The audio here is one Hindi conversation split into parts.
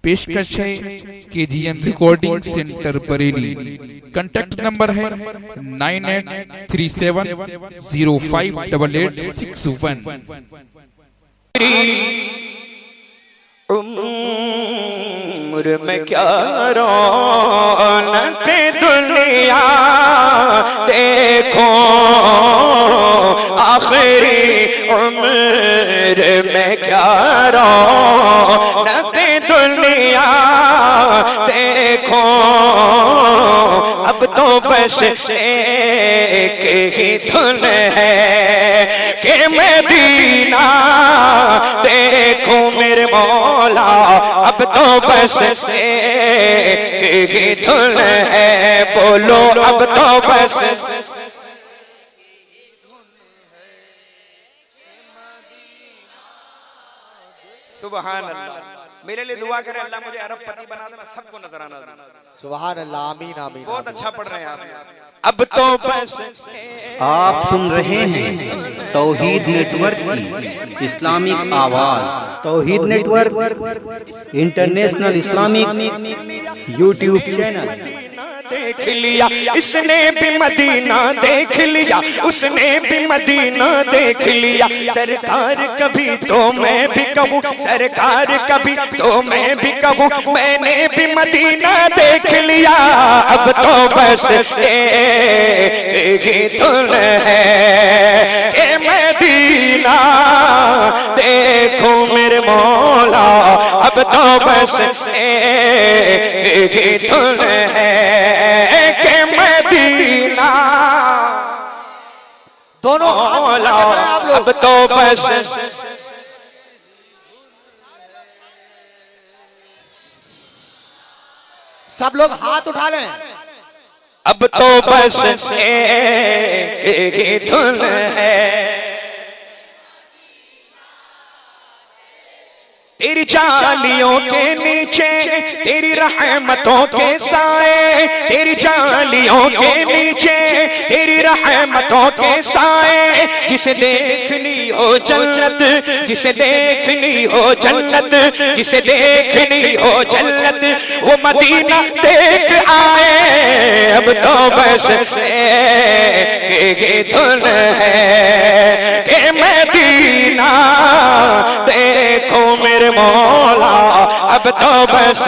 पेशकश है KGN recording centre Bareilly. Contact number है 9837058861। उम्र में क्या रौनक दुनिया देखो, आखिरी उम्र में क्या रौनक दुनिया देखो। अब तो बस एक ही धुन है कि मदीना देखो मेरे मौला। अब तो बस एक ही धुन है, बोलो अब तो बस सुभान अल्लाह। मेरे लिए दुआ करें अल्लाह मुझे अरबपति बना दे, मैं सबको नजराना दूं। सुभान अल्लाह, आमीन आमीन। बहुत अच्छा पढ़ रहे हैं आप। अब तो बस आप सुन रहे हैं तौहीद नेटवर्क की इस्लामिक आवाज। Tauheed network international Islamic YouTube channel. देख लिया इसने भी मदीना देख लिया, उसने भी मदीना देख लिया। सरकार कभी तो मैं भी कहूँ, सरकार कभी तो मैं भी कहूँ, मैंने भी मदीना देख लिया। अब तो बस एक ही धुन है कि मदीना देखो मेरे मौला। अब तो बस एक ही धुन है के मदीना दोनों मौला। अब तो बस सब लोग हाथ उठा लें। अब तो बस एक ही धुन है। तेरी जालियों के नीचे तेरी रहमतों के साए, तेरी जालियों के नीचे तेरी रहमतों के साए। जिसे देखनी हो जन्नत, जिसे देखनी हो जन्नत, जिसे देखनी हो जन्नत, वो मदीना देख आए। अब तो बस एक ही धुन है कि मदीना देखो मेरे मौला। अब तो बस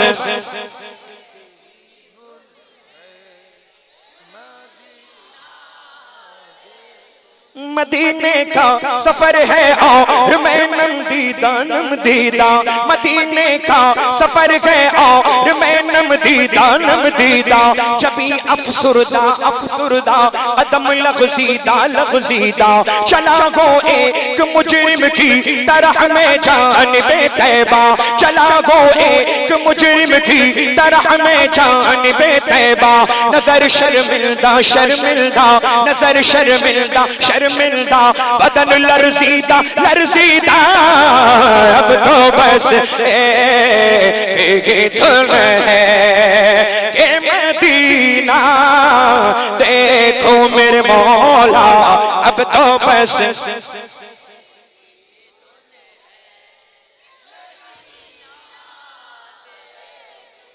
मदीने का सफर है और मैं नमदीदा नमदीदा। मदीने का सफर है और मैं नमदीदा नमदीदा। जबी अफसुरदा अफसुरदा अदम लग़ज़ीदा लग़ज़ीदा। चला गो एक मुजरिम की तरह में जानिबे तैबा, चला गो एक मुजरिम की तरह में जानिबे तैबा। नजर शर्मिंदा शर्मिंदा, नजर शर्मिंदा शर्मिंदा, बदन लरज़ीदा लरज़ीदा। अब तो बस एक ही धुन है कि मदीना देखो मेरे मौला। अब तो बस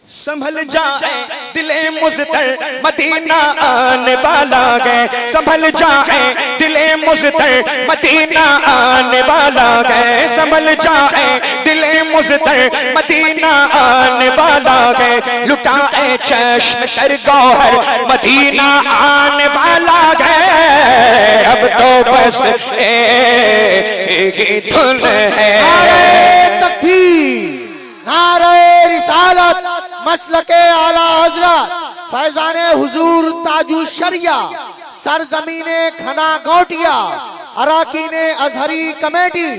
संभल जाए दिले मुज़तर मदीना आने वाला गए। संभल जाए दिले मुज़तर मदीना आने वाला गए। संभल जाए दिले मुज़तर मदीना आने वाला गए। लुटाए चश्म कर गौहर मदीना आने वाला गए। अब तो बस एक ही धुन है। नारे तकबीर, नारे रिसालत, मसलके आला हज़रत फैज़ाने हुजूर ताजु शरिया, सरजमीने खना गौटिया, अराकीने अजहरी कमेटी,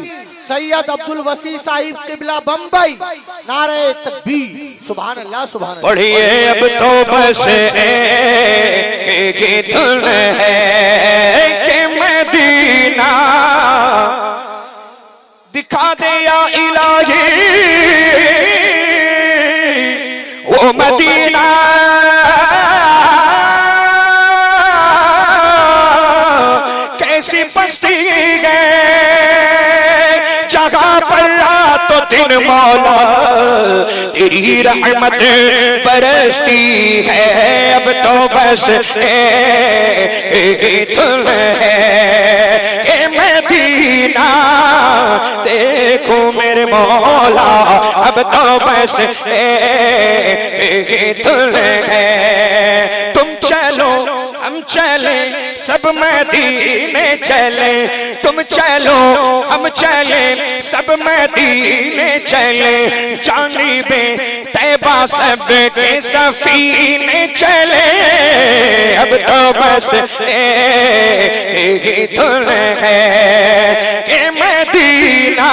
सैयद अब्दुल वसी साहिब किबला बम्बई। नारे तकबीर, सुभान अल्लाह सुभान अल्लाह। पढ़िए अब तो बस एक ही धुन है कि मदीना दिखा दे या इलाही वो मदीना। कैसी बस्ती गए जगह पर रात तो दिन मौला। की रहमत बरसती है, अब तो बस तुम है कि मदीना देखो मेरे मौला, अब तो बस तुम है। तुम चलो हम चले सब मदीने चले, तुम चलो हम चले सब मदीने चले, जानिबे तैबा सब के सफीने चले, अब तो बस तुम है कि मदीना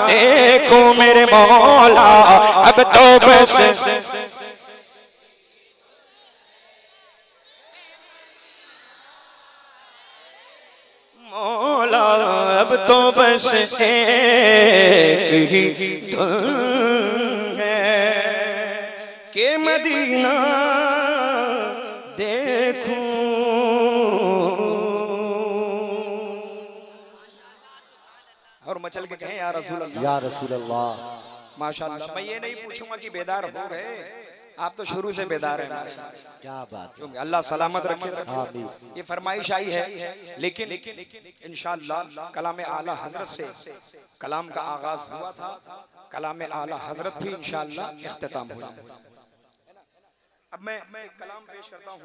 देखो मेरे मौला, अब तो बस मौला, अब तो बस एक ही तुम है कि मदीना देखूं। और मचल के कहें या रसूल अल्लाह, या रसूल अल्लाह। माशाअल्लाह। मैं ये नहीं पूछूंगा कि बेदार हो गए, आप तो शुरू से बेदार हैं। क्या बात है। अल्लाह सलामत रखे। आमीन। ये फरमाइश आई है, लेकिन इंशाअल्लाह कलाम आला हजरत से कलाम का आगाज हुआ था, कलाम आला हजरत भी इंशाअल्लाह इख्तिताम हो जाएगा। अब मैं कलाम पेश करता हूँ।